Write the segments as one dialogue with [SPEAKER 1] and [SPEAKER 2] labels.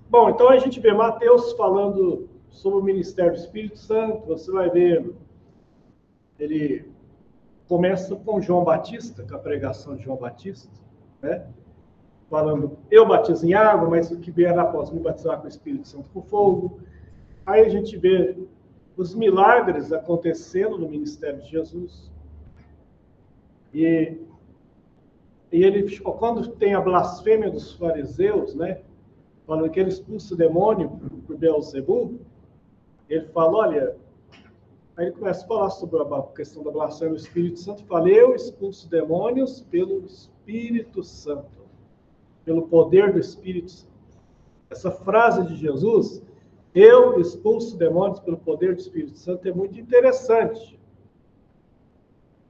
[SPEAKER 1] Bom, então a gente vê Mateus falando sobre o ministério do Espírito Santo. Você vai ver, ele começa com João Batista, com a pregação de João Batista, né? Falando, eu batizo em água, mas o que vier após me batizar com o Espírito Santo com fogo. Aí a gente vê os milagres acontecendo no ministério de Jesus. E ele, quando tem a blasfêmia dos fariseus, né? Falando que ele expulsa o demônio por Beelzebub, ele fala, olha, aí ele começa a falar sobre a questão da blasfêmia do Espírito Santo, fala, eu expulso demônios pelo Espírito Santo, pelo poder do Espírito Santo. Essa frase de Jesus, eu expulso demônios pelo poder do Espírito Santo, é muito interessante.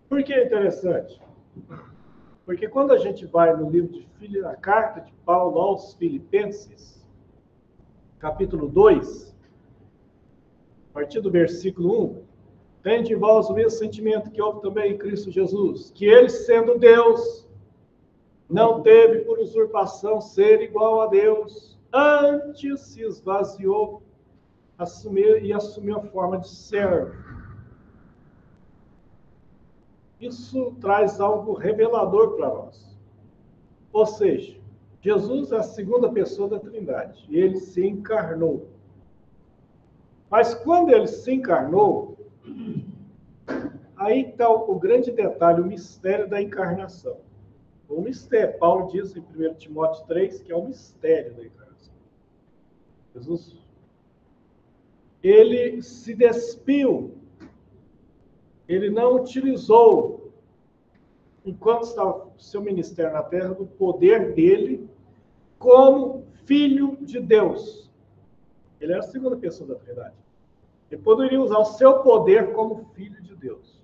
[SPEAKER 1] Por que é interessante? Porque quando a gente vai no livro de a carta de Paulo aos Filipenses, capítulo 2, a partir do versículo 1, tende em vós o mesmo sentimento que houve também em Cristo Jesus, que ele, sendo Deus, não teve por usurpação ser igual a Deus, antes se esvaziou e assumiu a forma de servo. Isso traz algo revelador para nós. Ou seja, Jesus é a segunda pessoa da Trindade, e ele se encarnou. Mas quando ele se encarnou, aí está o grande detalhe, o mistério da encarnação. O mistério, Paulo diz em 1 Timóteo 3, que é o mistério da encarnação. Jesus, ele se despiu, ele não utilizou, enquanto estava o seu ministério na terra, do poder dele como filho de Deus. Ele era a segunda pessoa da Trindade. Ele poderia usar o seu poder como filho de Deus.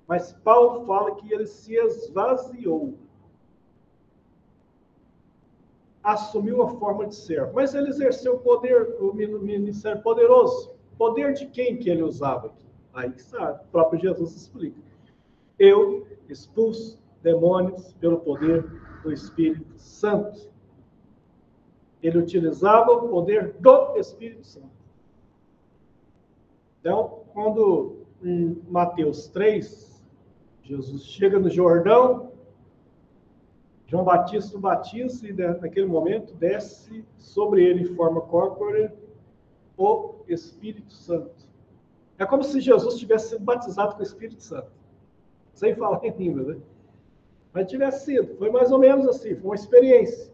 [SPEAKER 1] Mas Paulo fala que ele se esvaziou. Assumiu a forma de servo. Mas ele exerceu o poder, o ministério poderoso. Poder de quem que ele usava aqui? Aí que sabe, o próprio Jesus explica. Eu expulso demônios pelo poder do Espírito Santo. Ele utilizava o poder do Espírito Santo. Então, quando em Mateus 3, Jesus chega no Jordão, João Batista o batiza e naquele momento desce sobre ele em forma corpórea o Espírito Santo. É como se Jesus tivesse sido batizado com o Espírito Santo. Sem falar em línguas, né? Mas tivesse sido. Foi mais ou menos assim, foi uma experiência.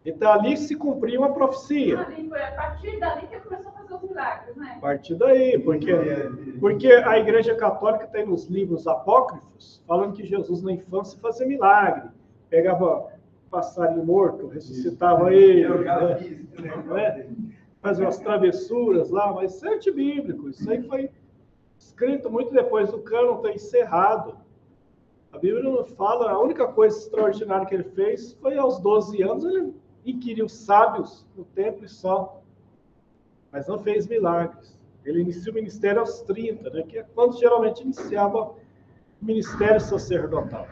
[SPEAKER 1] Então ali se cumpriu uma profecia.
[SPEAKER 2] Foi a partir dali que começou a fazer os milagres, né?
[SPEAKER 1] A partir daí, porque a Igreja Católica tem nos livros apócrifos, falando que Jesus na infância fazia milagre. Pegava passarinho morto, ressuscitava ele, né? Fazia umas travessuras lá, mas isso é antibíblico. Isso aí foi escrito muito depois do cânon ter encerrado. A Bíblia não fala, a única coisa extraordinária que ele fez foi aos 12 anos, ele inquiriu sábios no templo e só. Mas não fez milagres. Ele inicia o ministério aos 30, né, que é quando geralmente iniciava o ministério sacerdotal.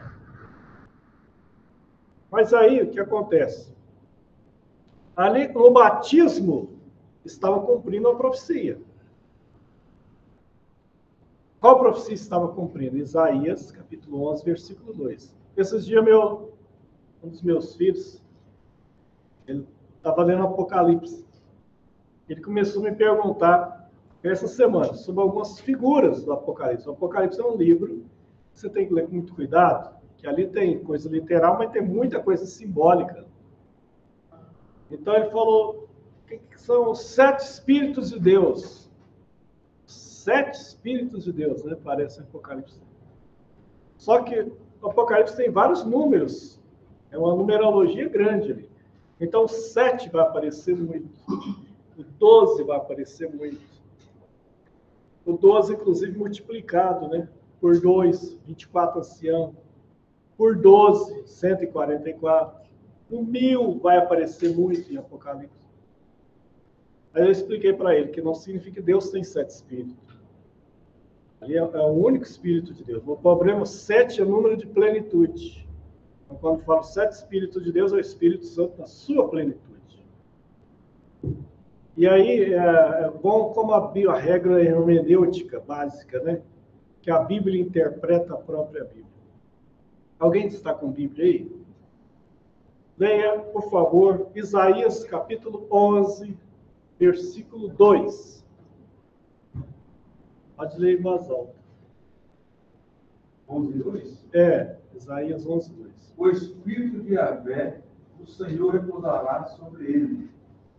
[SPEAKER 1] Mas aí, o que acontece? Ali, no batismo, estava cumprindo a profecia. Qual profecia estava cumprindo? Isaías, capítulo 11, versículo 2. Esses dias, um dos meus filhos, ele estava lendo Apocalipse. Ele começou a me perguntar, essa semana, sobre algumas figuras do Apocalipse. O Apocalipse é um livro que você tem que ler com muito cuidado, que ali tem coisa literal, mas tem muita coisa simbólica. Então ele falou, que são os 7 Espíritos de Deus. 7 Espíritos de Deus, né? Parece o Apocalipse. Só que o Apocalipse tem vários números. É uma numerologia grande ali. Então, o 7 vai aparecer muito. O 12 vai aparecer muito. O 12, inclusive, multiplicado, né? Por 2, 24 anciãos. Por 12, 144. O 1000 vai aparecer muito em Apocalipse. Aí eu expliquei para ele que não significa que Deus tem 7 espíritos. Ali é o único espírito de Deus. O problema 7 é o número de plenitude. Então, quando falo 7 espíritos de Deus, é o Espírito Santo na sua plenitude. E aí, é bom como a regra hermenêutica básica, né? Que a Bíblia interpreta a própria Bíblia. Alguém está com Bíblia aí? Leia, por favor, Isaías capítulo 11, versículo 2. Pode ler em voz alta.
[SPEAKER 3] 11:2.
[SPEAKER 1] Isaías 11, 2.
[SPEAKER 3] O Espírito de Yahvé, o Senhor repousará sobre ele.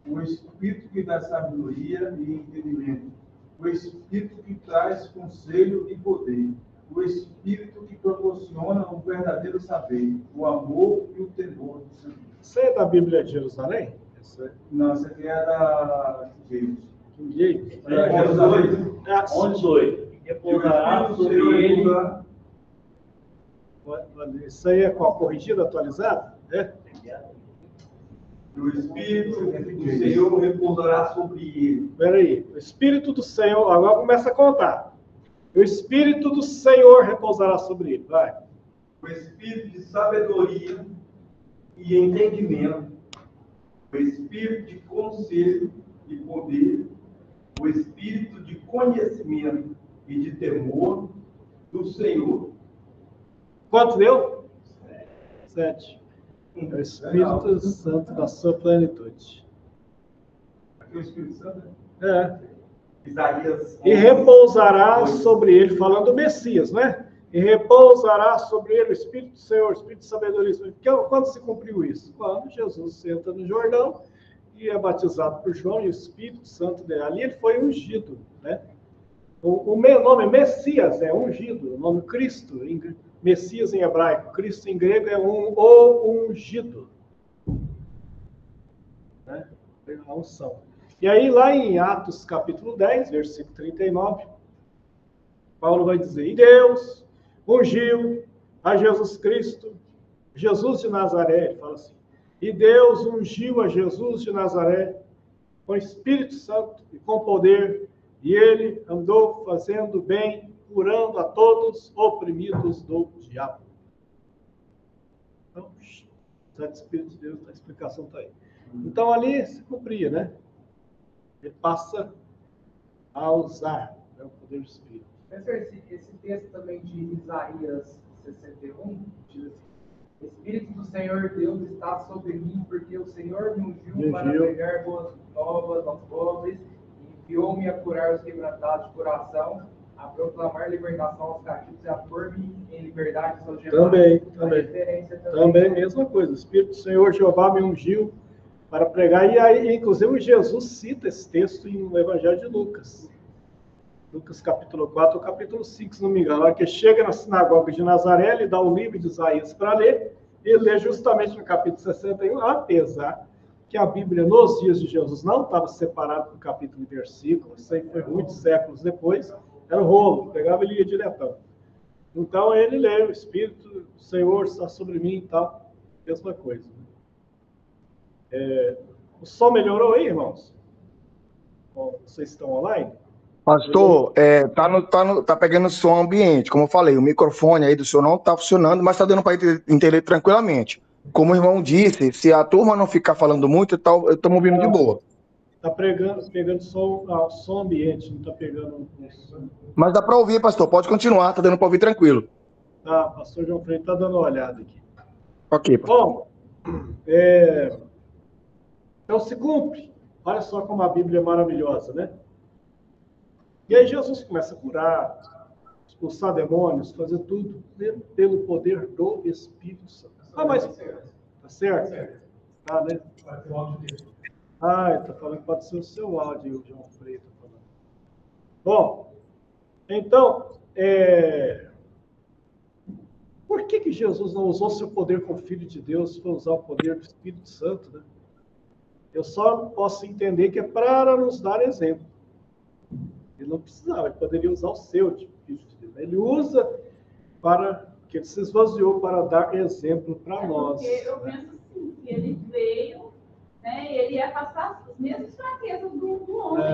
[SPEAKER 3] O Espírito que dá sabedoria e entendimento. O Espírito que traz conselho e poder. O Espírito que proporciona um verdadeiro saber, o amor e o temor do Senhor.
[SPEAKER 1] Isso é da Bíblia de Jerusalém?
[SPEAKER 3] Não, essa aqui é da James.
[SPEAKER 1] King
[SPEAKER 3] Jerusalém.
[SPEAKER 4] 11:2. Repousará sobre ele.
[SPEAKER 1] Isso aí é qual? Corrigido, atualizado?
[SPEAKER 3] O Espírito do Senhor repousará sobre ele.
[SPEAKER 1] Espera aí. O Espírito do Senhor, agora começa a contar. O Espírito do Senhor repousará sobre ele. Vai.
[SPEAKER 3] O Espírito de sabedoria e entendimento. O Espírito de conselho e poder. O Espírito de conhecimento e de temor do Senhor.
[SPEAKER 1] Quanto deu? 7. É o Espírito Santo da sua plenitude.
[SPEAKER 3] Aqui é o Espírito Santo?
[SPEAKER 5] Isaías.
[SPEAKER 1] E repousará sobre ele, falando do Messias, né? E repousará sobre ele o Espírito do Senhor, o Espírito de sabedoria. Quando se cumpriu isso? Quando Jesus entra no Jordão e é batizado por João e o Espírito Santo dele. Ali ele foi ungido, né? O meu nome Messias é ungido, o nome Cristo, Messias em hebraico, Cristo em grego é o ungido. Né? A unção. E aí lá em Atos capítulo 10, versículo 39, Paulo vai dizer, e Deus ungiu a Jesus Cristo, Jesus de Nazaré, ele fala assim, e Deus ungiu a Jesus de Nazaré com Espírito Santo e com poder, e ele andou fazendo bem, curando a todos oprimidos do diabo. Então, o Espírito de Deus, a explicação está aí. Então, ali se cumpria, né? Ele passa a usar, né, o poder do Espírito.
[SPEAKER 5] Esse texto também de Isaías 61 diz assim, o Espírito do Senhor Deus está sobre mim, porque o Senhor me ungiu para pregar boas novas aos pobres, e enviou-me a curar os quebrantados de coração, a proclamar libertação aos cativos e a pôr-me em liberdade aos algemados.
[SPEAKER 1] Também, mesma coisa. O Espírito do Senhor Jeová me ungiu para pregar. E aí, inclusive, Jesus cita esse texto no Evangelho de Lucas. Lucas capítulo 4 ou capítulo 5, se não me engano. Na hora que chega na sinagoga de Nazaré, ele dá o livro de Isaías para ler, e ele lê justamente no capítulo 61, apesar que a Bíblia nos dias de Jesus não estava separada do capítulo e versículo, isso aí foi muitos séculos depois, era o rolo, pegava e lia diretão. Então ele lê, o Espírito do Senhor está sobre mim e tal, mesma coisa. O som melhorou aí, irmãos? Bom, vocês estão online?
[SPEAKER 6] Pastor, tá pegando som ambiente, como eu falei, o microfone aí do senhor não tá funcionando, mas tá dando para entender tranquilamente. Como o irmão disse, se a turma não ficar falando muito, eu tô ouvindo de boa.
[SPEAKER 1] Tá pegando som ambiente, não tá pegando...
[SPEAKER 6] Mas dá para ouvir, pastor, pode continuar, tá dando para ouvir tranquilo.
[SPEAKER 1] Tá, pastor João Freire tá dando uma olhada aqui.
[SPEAKER 6] Ok, pastor.
[SPEAKER 1] Bom, então se cumpre. Olha só como a Bíblia é maravilhosa, né? E aí Jesus começa a curar, expulsar demônios, fazer tudo pelo poder do Espírito Santo. Ah, mas tá certo? Tá, né? Ele tá falando que pode ser o seu áudio, o João Freire tá falando. Bom, então, por que Jesus não usou seu poder como Filho de Deus, foi usar o poder do Espírito Santo, né? Eu só posso entender que é para nos dar exemplo. Ele não precisava, ele poderia usar o seu tipo de Filho de Deus. Ele usa para que ele se esvaziou para dar exemplo para nós.
[SPEAKER 2] Porque eu penso assim, que ele veio, né, ele ia passar as mesmas fraquezas do homem,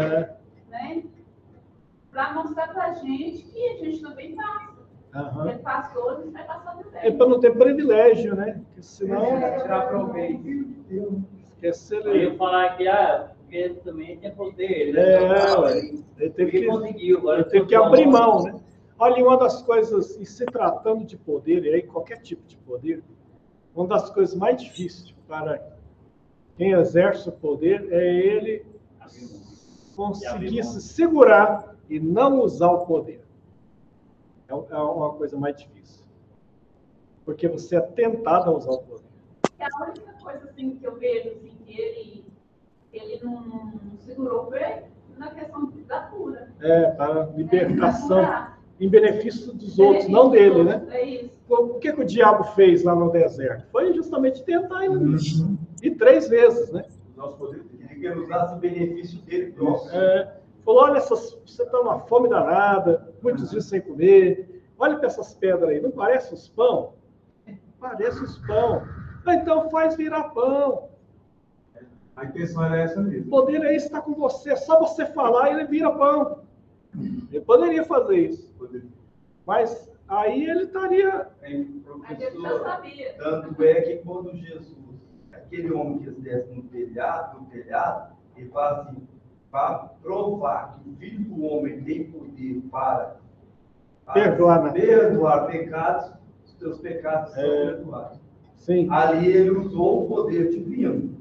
[SPEAKER 2] né? Para mostrar para a gente que a gente também passa. Ele passou, a gente vai passar também.
[SPEAKER 1] É para não ter privilégio, né? Porque senão...
[SPEAKER 5] tirar proveito.
[SPEAKER 1] Esquecer
[SPEAKER 4] Aí eu falar que porque ele também tem poder.
[SPEAKER 1] Ele teve que abrir mão, né? Olha, uma das coisas, e se tratando de poder, e aí qualquer tipo de poder, uma das coisas mais difíceis para quem exerce o poder é ele conseguir se segurar e não usar o poder. É uma coisa mais difícil. Porque você é tentado a usar o poder.
[SPEAKER 2] A única coisa assim, que eu vejo assim, que ele não segurou foi na questão da cura.
[SPEAKER 1] Para libertação, em benefício dos outros, não dele, né?
[SPEAKER 2] É isso.
[SPEAKER 1] O que o diabo fez lá no deserto? Foi justamente tentar ele. E 3 vezes, né?
[SPEAKER 3] Nosso poder, ele quer usar o benefício dele próximo.
[SPEAKER 1] Falou, olha, você está numa fome danada, muitos dias sem comer. Olha para essas pedras aí, não parece os pão? Parece os pão. Então faz virar pão.
[SPEAKER 3] A intenção era essa mesmo.
[SPEAKER 1] O poder é isso, está com você. É só você falar e ele vira pão. Ele poderia fazer isso. Mas aí ele estaria...
[SPEAKER 2] Mas ele já sabia.
[SPEAKER 7] Tanto é que quando Jesus, aquele homem que desce no telhado, ele fala assim, para provar que o Filho do Homem tem poder para perdoar pecados, os teus pecados são perdoados.
[SPEAKER 1] Sim.
[SPEAKER 7] Ali ele usou o poder divino.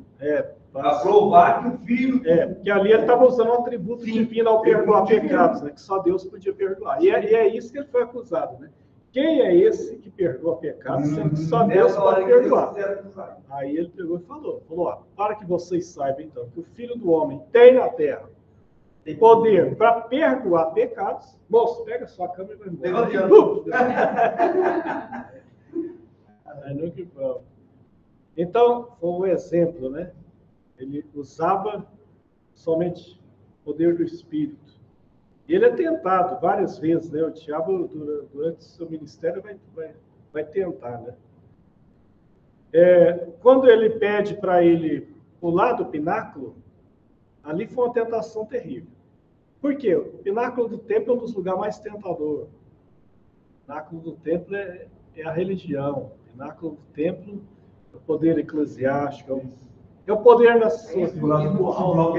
[SPEAKER 7] Para provar que o Filho...
[SPEAKER 1] porque ali ele estava usando um atributo divino ao perdoar pecados, né? Que só Deus podia perdoar. E é isso que ele foi acusado, né? Quem é esse que perdoa pecados, sendo que só Deus pode perdoar? Aí ele pegou e falou, ó, para que vocês saibam, então, que o Filho do Homem tem na terra poder para perdoar pecados. Moço, pega a sua câmera e vai embora. Então, foi um exemplo, né? Ele usava somente o poder do Espírito. E ele é tentado várias vezes, né? O diabo, durante o seu ministério, vai tentar, né? Quando ele pede para ele pular do pináculo, ali foi uma tentação terrível. Por quê? O pináculo do templo é um dos lugares mais tentadores. O pináculo do templo é a religião. O pináculo do templo é o poder eclesiástico, é o poder na sociedade. O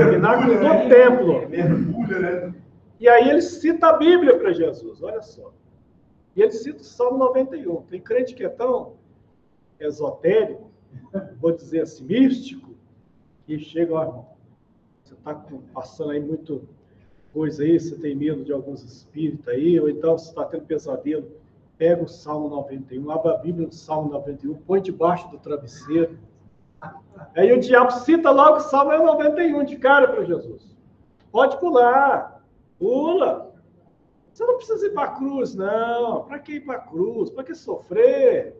[SPEAKER 1] pináculo do templo. E aí ele cita a Bíblia para Jesus, olha só. E ele cita o Salmo 91. Tem crente que é tão esotérico, vou dizer assim, místico, que chega, ó, irmão, você está passando aí muito coisa aí, você tem medo de alguns espíritos aí, ou então você está tendo pesadelo, pega o Salmo 91, abre a Bíblia no Salmo 91, põe debaixo do travesseiro. Aí o diabo cita logo o Salmo 91 de cara para Jesus. Pode pular, pula. Você não precisa ir para a cruz, não. Para que ir para a cruz? Para que sofrer?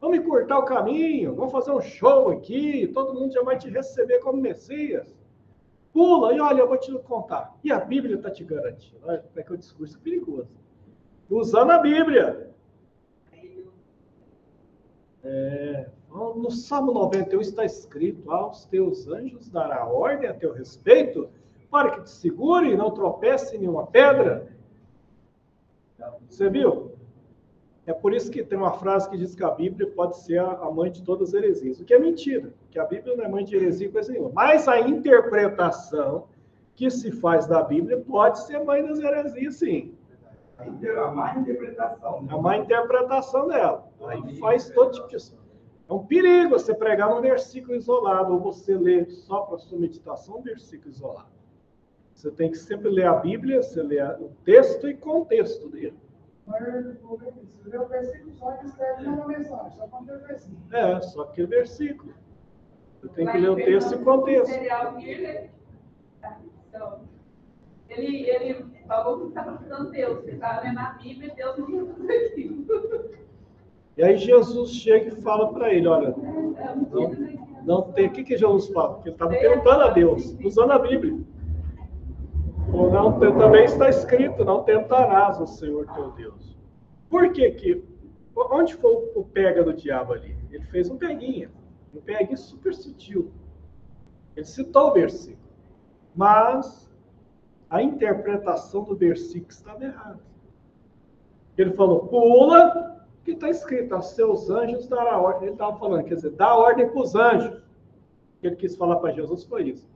[SPEAKER 1] Vamos encurtar o caminho, vamos fazer um show aqui, todo mundo já vai te receber como Messias. Pula e olha, eu vou te contar. E a Bíblia está te garantindo. Olha como é que o discurso é perigoso. Usando a Bíblia. No Salmo 91 está escrito, aos teus anjos dará ordem a teu respeito, para que te segure e não tropece em nenhuma pedra. Você viu? É por isso que tem uma frase que diz que a Bíblia pode ser a mãe de todas as heresias. O que é mentira, que a Bíblia não é mãe de heresia coisa nenhuma. Mas a interpretação que se faz da Bíblia pode ser mãe das heresias, sim.
[SPEAKER 7] A má interpretação.
[SPEAKER 1] A má interpretação dela. Aí faz todo tipo de... É um perigo você pregar um versículo isolado, ou você ler só para sua meditação um versículo isolado. Você tem que sempre ler a Bíblia, você lê o texto e contexto dele.
[SPEAKER 8] Se ler o versículo só, ele escreve uma mensagem, só com aquele versículo.
[SPEAKER 1] Só aquele versículo. Você tem que ler o texto e contexto.
[SPEAKER 2] Então, ele falou que estava estudando Deus, ele estava lendo a Bíblia e Deus não viu tudo aquilo.
[SPEAKER 1] E aí Jesus chega e fala para ele, olha, não tem... O que Jesus fala? Porque ele estava perguntando a Deus, usando a Bíblia. Ou não, também está escrito, não tentarás o Senhor teu Deus. Por que que... Onde foi o pega do diabo ali? Ele fez um peguinho super sutil. Ele citou o versículo. Mas a interpretação do versículo estava errada. Ele falou, pula, que está escrito, aos seus anjos dará ordem. Ele estava falando, quer dizer, dá ordem para os anjos. O que ele quis falar para Jesus foi isso.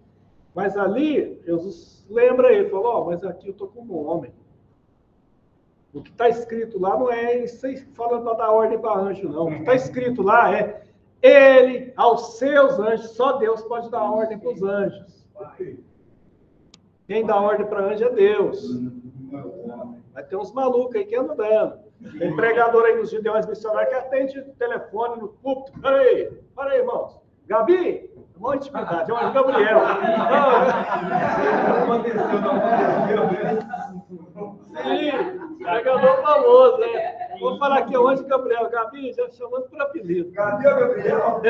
[SPEAKER 1] Mas ali, Jesus lembra ele, falou, mas aqui eu estou como homem. O que está escrito lá não é isso aí falando para dar ordem para anjo, não. O que está escrito lá é ele, aos seus anjos, só Deus pode dar ordem para os anjos. Quem dá ordem para anjo é Deus. Vai ter uns malucos aí que andam dando. Tem pregador aí nos gideões missionários que atende o telefone no púlpito. Para aí, irmãos. Gabi, uma intimidade, é o anjo Gabriel. Sim, pregador famoso, né? Vou falar aqui, é o anjo Gabriel. Gabi, já chamando por apelido.
[SPEAKER 7] Gabi ou Gabriel?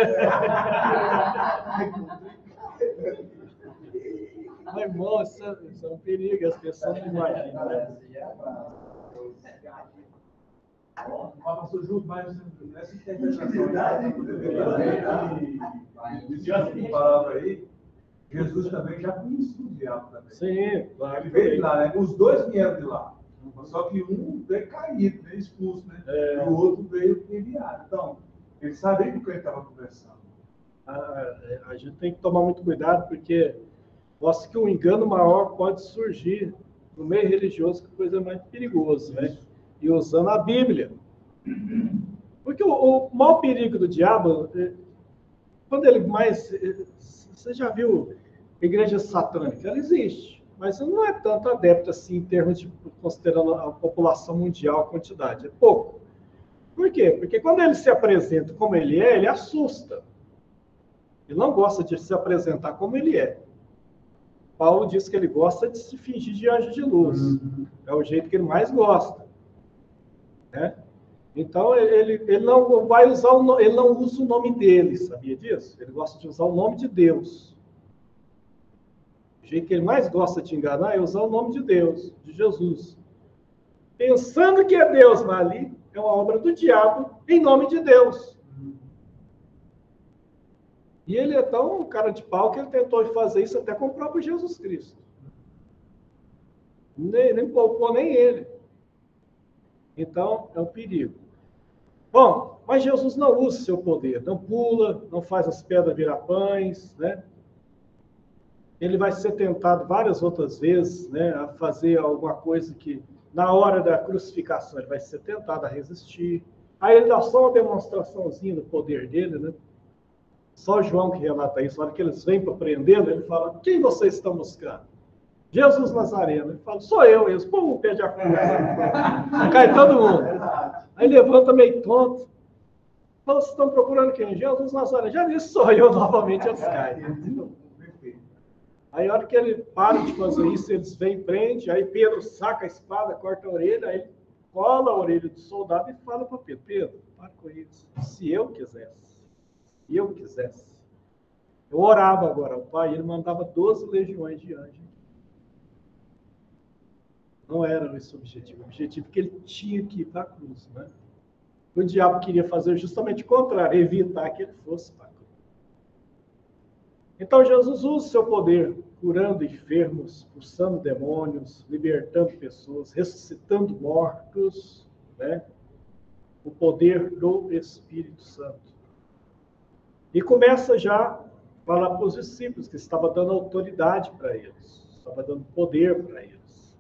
[SPEAKER 1] Mas, irmão, isso é um perigo, as pessoas não imaginam, né?
[SPEAKER 3] Pastor Júlio, mas essa interpretação de palavra aí, Jesus também já conhecia o diabo também.
[SPEAKER 1] Sim, claro.
[SPEAKER 3] Ele veio de lá, né? Os dois vieram de lá. Só que um veio caído, veio expulso, né? E o outro veio enviado. Então, ele sabia com quem ele estava conversando.
[SPEAKER 1] A gente tem que tomar muito cuidado, porque mostra que um engano maior pode surgir no meio religioso, que coisa mais perigosa, né? E usando a Bíblia. Porque o maior perigo do diabo, quando ele mais... Você já viu a igreja satânica? Ela existe, mas não é tanto adepto assim, em termos de, considerando a população mundial, a quantidade. É pouco. Por quê? Porque quando ele se apresenta como ele assusta. Ele não gosta de se apresentar como ele é. Paulo diz que ele gosta de se fingir de anjo de luz. É o jeito que ele mais gosta. Né? Então, ele não vai usar ele não usa o nome dele, sabia disso? Ele gosta de usar o nome de Deus. O jeito que ele mais gosta de enganar é usar o nome de Deus, de Jesus. Pensando que é Deus, mas ali é uma obra do diabo em nome de Deus. E ele é tão cara de pau que ele tentou fazer isso até com o próprio Jesus Cristo. Nem poupou nem ele. Então, é um perigo. Bom, mas Jesus não usa o seu poder, não pula, não faz as pedras virar pães, né? Ele vai ser tentado várias outras vezes, né, a fazer alguma coisa que, na hora da crucificação, ele vai ser tentado a resistir. Aí ele dá só uma demonstraçãozinha do poder dele, né? Só João que relata isso. Na hora que eles vêm para prendê-lo, ele fala, quem vocês estão buscando? Jesus Nazareno. Ele fala, sou eu. Eles, pum, pede a cruz. Cai todo mundo. Aí levanta meio tonto. Fala, vocês estão procurando quem? Jesus Nazareno. Já disse, sou eu novamente, eles caem. Aí a hora que ele para de fazer isso, eles vêm e prendem. Aí Pedro saca a espada, corta a orelha, aí ele cola a orelha do soldado e fala para Pedro, Pedro, para com isso. Se eu quisesse, eu orava agora ao Pai, ele mandava 12 legiões de anjos. Não era esse o objetivo. O objetivo é que ele tinha que ir para a cruz, né? O diabo queria fazer justamente o contrário, evitar que ele fosse para a cruz. Então Jesus usa o seu poder, curando enfermos, expulsando demônios, libertando pessoas, ressuscitando mortos, né? O poder do Espírito Santo. E começa já a falar para os discípulos que estava dando autoridade para eles, estava dando poder para eles.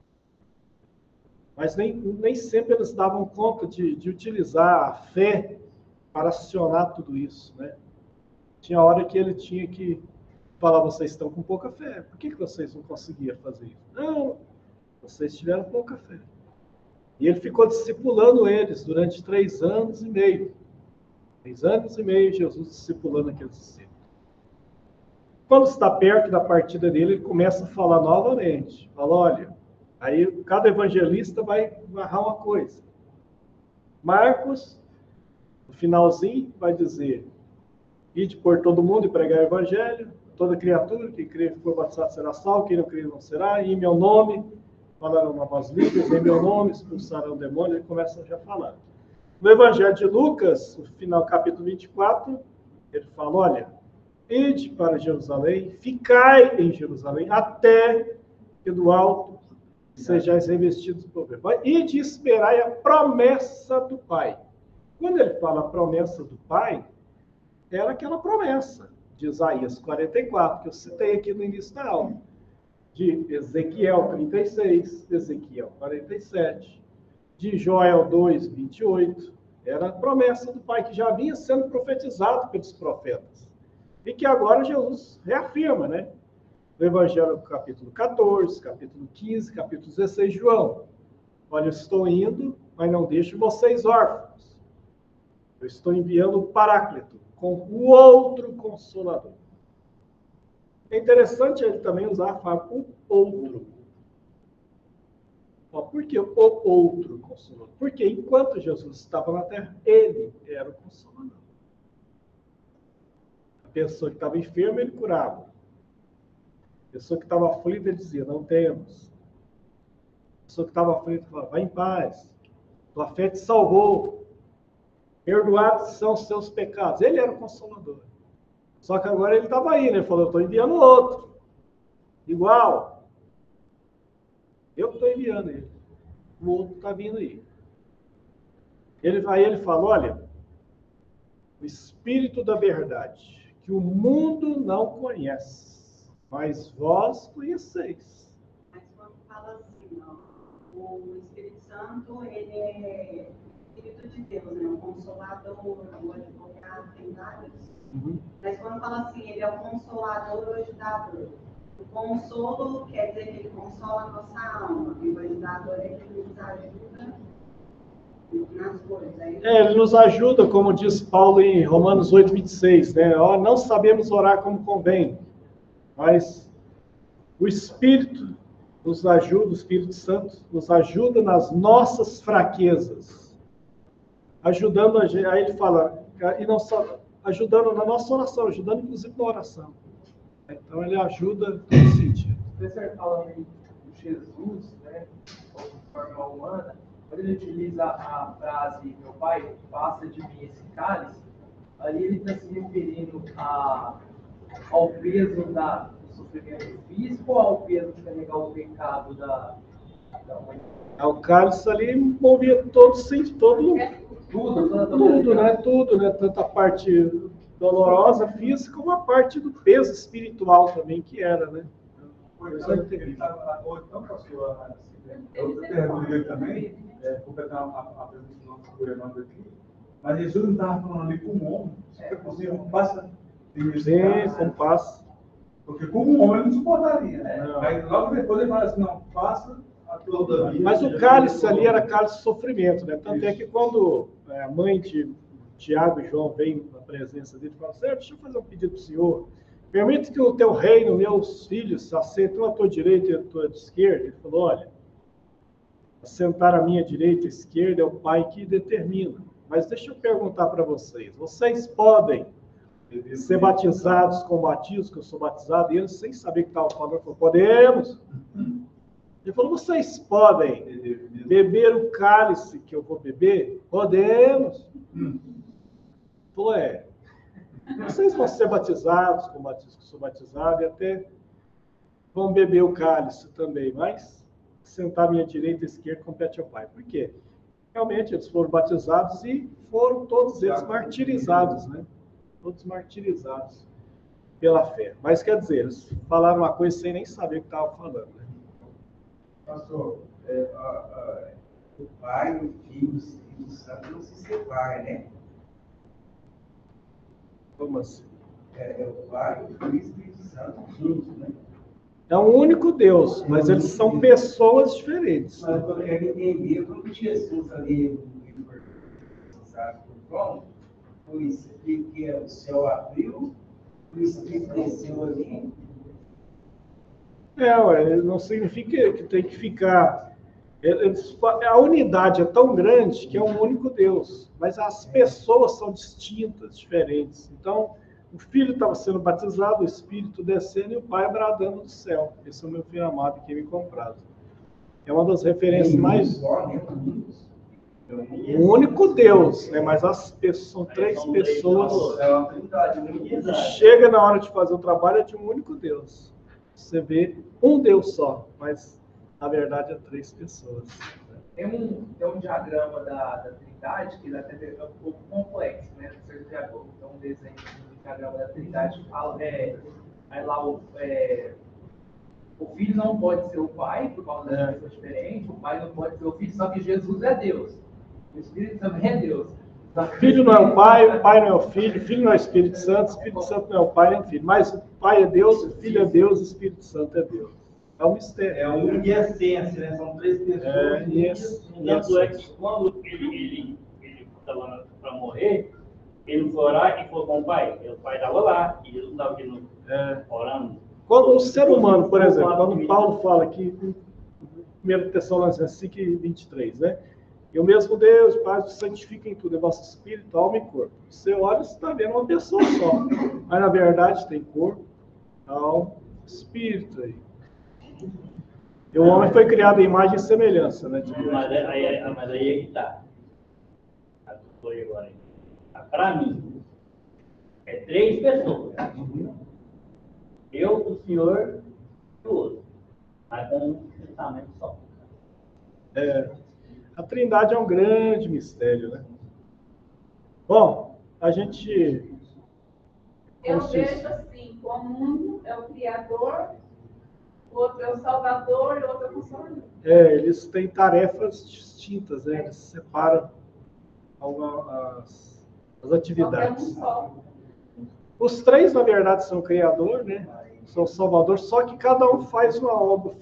[SPEAKER 1] Mas nem sempre eles davam conta de utilizar a fé para acionar tudo isso, né? Tinha hora que ele tinha que falar, vocês estão com pouca fé, por que vocês não conseguiam fazer isso? Não, vocês tiveram pouca fé. E ele ficou discipulando eles durante 3 anos e meio. 3 anos e meio, Jesus discipulando aqueles discípulos. Quando está perto da partida dele, ele começa a falar novamente. Fala, olha, aí cada evangelista vai narrar uma coisa. Marcos, no finalzinho, vai dizer, ide por todo mundo e pregar o evangelho, toda criatura, quem crer e for batizado será salvo, quem não crer não será, e em meu nome, falarão novas línguas, em meu nome expulsarão o demônio, ele começa já a falar. No Evangelho de Lucas, no final, capítulo 24, ele fala, olha, ide para Jerusalém, ficai em Jerusalém, até que do alto sejais revestidos por poder. Ide esperai a promessa do Pai. Quando ele fala a promessa do Pai, era aquela promessa de Isaías 44, que eu citei aqui no início da aula, de Ezequiel 36, Ezequiel 47, de Joel 2, 28, era a promessa do Pai que já vinha sendo profetizado pelos profetas. E que agora Jesus reafirma, né? No Evangelho capítulo 14, capítulo 15, capítulo 16 de João. Olha, eu estou indo, mas não deixo vocês órfãos. Eu estou enviando o Paráclito com o outro Consolador. É interessante ele também usar a palavra o outro. Por que o outro Consolador? Porque enquanto Jesus estava na terra, ele era o Consolador. A pessoa que estava enferma, ele curava. A pessoa que estava aflita, ele dizia, não temos. A pessoa que estava aflita, falava, vai em paz. Tua fé te salvou. Perdoados são os seus pecados. Ele era o Consolador. Só que agora ele estava aí, né? Ele falou, eu estou enviando outro. Igual. Eu estou enviando ele. O outro está vindo aí. Aí ele fala, olha, o Espírito da verdade, que o mundo não conhece, mas vós conheceis.
[SPEAKER 9] Mas quando fala assim, ó, o Espírito Santo, ele é Espírito de Deus, né? O Consolador, o advogado, tem vários. Mas quando fala assim, ele é o Consolador, o ajudador. O consolo quer dizer que ele consola a nossa alma. E o ajudador é que nos ajuda nas coisas.
[SPEAKER 1] Ele nos ajuda, como diz Paulo em Romanos 8, 26, né? Ó, não sabemos orar como convém, mas o Espírito nos ajuda, o Espírito Santo nos ajuda nas nossas fraquezas. Ajudando a gente, aí ele fala, e não só ajudando na nossa oração, ajudando inclusive na oração. Então ele ajuda nesse sentido.
[SPEAKER 5] Você fala aí de Jesus, né, de forma humana, quando ele utiliza a frase, meu pai, passa de mim esse cálice, ali ele está se referindo ao peso do sofrimento físico ou ao peso de carregar o pecado da humanidade?
[SPEAKER 1] O cálice ali envolvia todo, tudo, né? Tanto a parte dolorosa física como a parte do peso espiritual também que era, né?
[SPEAKER 3] Ele estava tão pastor, eu pergunto dele também, completando a pergunta do nosso governador aqui, mas Jesus não estava falando ali como homem, se é possível, passa.
[SPEAKER 1] Sim, como passa.
[SPEAKER 3] Porque como homem ele não suportaria. Mas logo depois ele fala assim, não, passa a toda vida.
[SPEAKER 1] Mas o cálice ali era cálice de sofrimento, né? Tanto é que quando a mãe de Tiago e João vem na presença dele e fala assim, deixa eu fazer um pedido para o senhor. Permite que o teu reino, meus filhos, assentem a tua direita e a tua esquerda. Ele falou, olha, assentar a minha direita e esquerda é o Pai que determina. Mas deixa eu perguntar para vocês, vocês podem ser batizados com o batismo que eu sou batizado? E eles, sem saber o que estava falando, falaram, podemos. Ele falou, vocês podem beber o cálice que eu vou beber? Podemos. Falou, vocês vão ser batizados com o batismo que eu sou batizado e até vão beber o cálice também, mas sentar à minha direita e esquerda compete ao Pai. Por quê? Realmente eles foram batizados e foram todos eles martirizados, né? Todos martirizados pela fé. Mas quer dizer, eles falaram uma coisa sem nem saber o que estavam falando, né?
[SPEAKER 7] Pastor, o Pai, o Filho e o Espírito Santo não se separam, né?
[SPEAKER 1] Como assim?
[SPEAKER 7] O Pai, o Filho e o Espírito Santo juntos, né?
[SPEAKER 1] É um único Deus, mas eles são pessoas diferentes.
[SPEAKER 7] Mas eu quero entender como Jesus ali, sabe, como que o céu abriu, o Espírito desceu ali.
[SPEAKER 1] Não significa que tem que ficar. A unidade é tão grande que é um único Deus, mas as pessoas são distintas, diferentes. Então, o Filho estava sendo batizado, o Espírito descendo e o Pai bradando do céu. Esse é o meu filho amado que me comprado. É uma das referências mais. O único Deus, né? Mas são três pessoas.
[SPEAKER 7] É uma trindade, uma unidade.
[SPEAKER 1] Chega na hora de fazer o trabalho, é de um único Deus. Você vê um Deus só, mas na verdade é três pessoas.
[SPEAKER 5] Tem um diagrama da Trindade que até é um pouco complexo, né? Tem um desenho da Trindade fala, aí lá o filho não pode ser o pai, por causa das pessoas diferentes, o pai não pode ser o filho, só que Jesus é Deus. O Espírito também é Deus.
[SPEAKER 1] O filho não é o pai não é o filho não é o Espírito Santo não é o pai nem o filho. Mas o pai é Deus, o filho é Deus, o Espírito Santo é Deus. É um mistério.
[SPEAKER 7] É uma essência, né? São três pessoas.
[SPEAKER 4] Tanto é que quando ele estava para morrer, ele foi orar e falou com o pai. O pai estava lá, e ele não estava orando.
[SPEAKER 1] Quando o ser humano, por exemplo, quando Paulo fala aqui, em 1 Tessalonicenses 5:23, né? E o mesmo Deus, Pai, santifica em tudo, é vosso espírito, alma e corpo. Você olha, você está vendo uma pessoa só. Mas, na verdade, tem corpo, alma, espírito aí. E o homem foi criado em imagem e semelhança, né?
[SPEAKER 4] Mas aí é que está. Para mim, é três pessoas. Eu, o senhor e o outro. Mas com um pensamento só.
[SPEAKER 1] A Trindade é um grande mistério, né? Bom, a gente...
[SPEAKER 2] Eu vejo assim, como um é o Criador, o outro é o Salvador e o outro é o Consolador.
[SPEAKER 1] Eles têm tarefas distintas, né? Eles separam as atividades. Os três, na verdade, são o Criador, né? São o Salvador, só que cada um faz uma obra,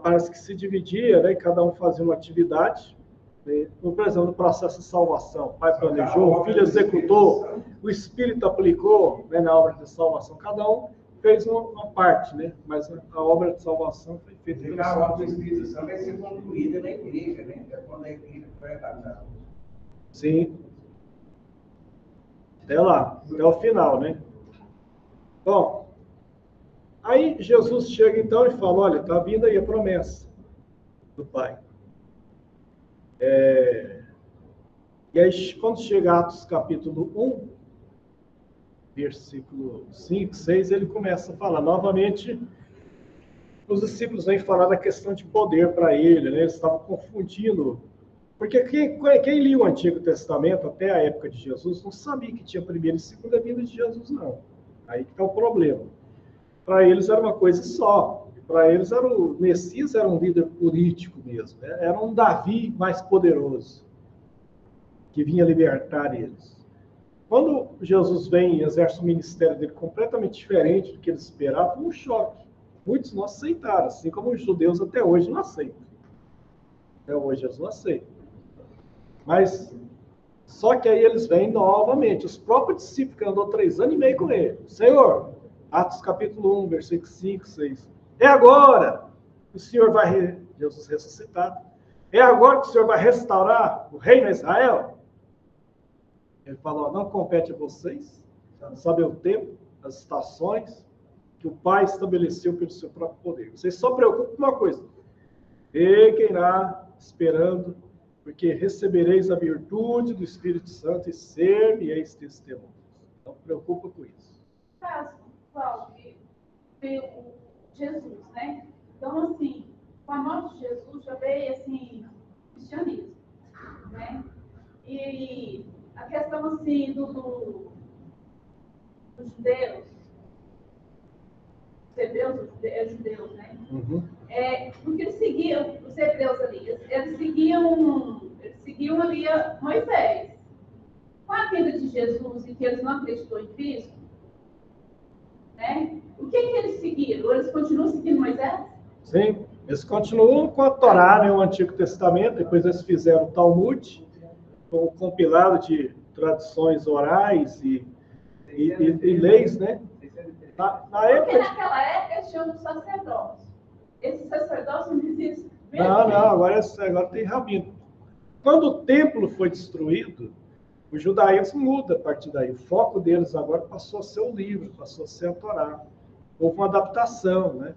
[SPEAKER 1] parece que se dividia, né? Cada um fazia uma atividade. Né? Por exemplo, no processo de salvação, o Pai planejou, o Filho executou, o Espírito aplicou, né, na obra de salvação. Cada um fez uma parte, né? Mas a obra de salvação foi feita pelo
[SPEAKER 10] a obra do Espírito Santo vai ser concluída na igreja, né? É quando a igreja foi adaptada.
[SPEAKER 1] Sim. Até lá, até o final, né? Bom, aí Jesus chega então e fala, olha, está vindo aí a promessa do Pai. E aí, quando chega Atos capítulo 1, versículo 5, 6, ele começa a falar novamente, os discípulos vêm falar da questão de poder para ele, né? Eles estavam confundindo, porque quem lia o Antigo Testamento até a época de Jesus não sabia que tinha primeira e segunda vinda de Jesus, não. Aí que está o problema. Para eles era uma coisa só. Para eles o Messias era um líder político mesmo, né? Era um Davi mais poderoso, que vinha libertar eles. Quando Jesus vem e exerce o ministério dele completamente diferente do que eles esperavam, um choque. Muitos não aceitaram, assim como os judeus até hoje não aceitam. Até hoje eles não aceitam. Mas, só que aí eles vêm novamente, os próprios discípulos que andou 3 anos e meio com ele. Senhor, Atos capítulo 1, versículo 5, 6. É agora que o Senhor vai, Jesus ressuscitado, é agora que o Senhor vai restaurar o reino de Israel? Ele falou, não compete a vocês, saber o tempo, as estações, que o Pai estabeleceu pelo seu próprio poder. Vocês só preocupam com uma coisa, fiquem lá esperando, porque recebereis a virtude do Espírito Santo e ser-me-eis testemunhas. Não preocupa com isso.
[SPEAKER 2] Caso, Paulo, veio Jesus, né? Então, assim, com a morte de Jesus já veio, assim, cristianismo, né? E a questão, assim, dos judeus, judeus, né?
[SPEAKER 1] Uhum.
[SPEAKER 2] Porque eles seguiam, os hebreus ali, eles seguiam ali a Moisés. Com a vinda de Jesus e que eles não acreditou em Cristo, né? O que eles seguiram? Eles continuam seguindo Moisés?
[SPEAKER 1] Sim, eles continuam com a Torá, né, o Antigo Testamento, depois eles fizeram o Talmud, um compilado de tradições orais e leis, né? Na época...
[SPEAKER 2] Porque naquela época eles tinham um sacerdócio. Esses sacerdócios não existem.
[SPEAKER 1] Não, agora tem rabino. Quando o templo foi destruído, o judaísmo muda a partir daí. O foco deles agora passou a ser o livro, passou a ser a Torá. Houve uma adaptação, né,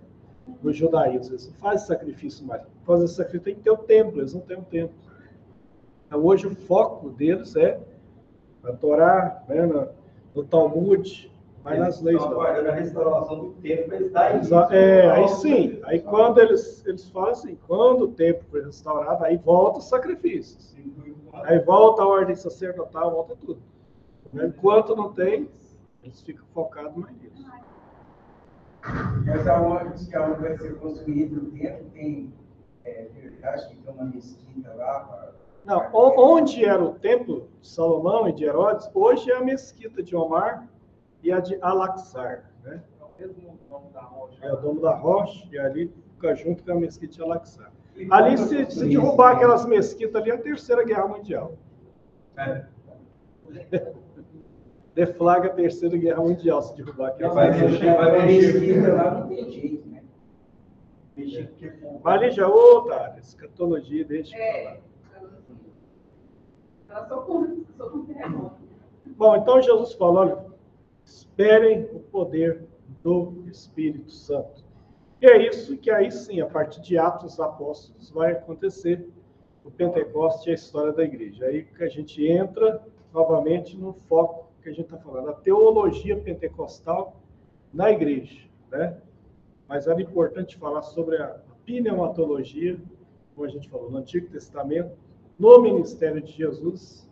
[SPEAKER 1] no judaísmo. Eles não fazem sacrifício mais. Para fazer sacrifício tem que ter o templo, eles não têm o templo. Então, hoje o foco deles é na Torá, né, no Talmud, mas nas leis.
[SPEAKER 7] Estão aguardando a restauração do templo para eles darem isso.
[SPEAKER 1] Aí sim, aí quando eles falam assim, quando o templo foi restaurado, aí volta os sacrifícios. Aí volta a ordem sacerdotal, volta tudo. Enquanto não tem, eles ficam focados mais nisso.
[SPEAKER 10] Mas aonde que aonde vai ser construído o templo, tem, acho que tem uma mesquita lá.
[SPEAKER 1] Não, onde era o templo de Salomão e de Herodes, hoje é a mesquita de Omar e a de Al-Aqsar, né?
[SPEAKER 5] É o mesmo nome da rocha.
[SPEAKER 1] É o Domo da Rocha, e ali fica junto com a mesquita de Al-Aqsar. Ali, se derrubar aquelas mesquitas ali, é a Terceira Guerra Mundial. Deflaga a Terceira Guerra Mundial se derrubar aquelas mesquitas.
[SPEAKER 10] Vai mesquita lá, não tem jeito, né?
[SPEAKER 1] Mas ali já, outra escatologia, deixa eu falar.
[SPEAKER 2] Ela só com terremoto.
[SPEAKER 1] Bom, então Jesus falou, olha, esperem o poder do Espírito Santo. E é isso que aí sim, a partir de Atos dos Apóstolos, vai acontecer o Pentecoste e a história da igreja. Aí que a gente entra novamente no foco que a gente está falando, a teologia pentecostal na igreja, né? Mas era importante falar sobre a pneumatologia, como a gente falou, no Antigo Testamento, no ministério de Jesus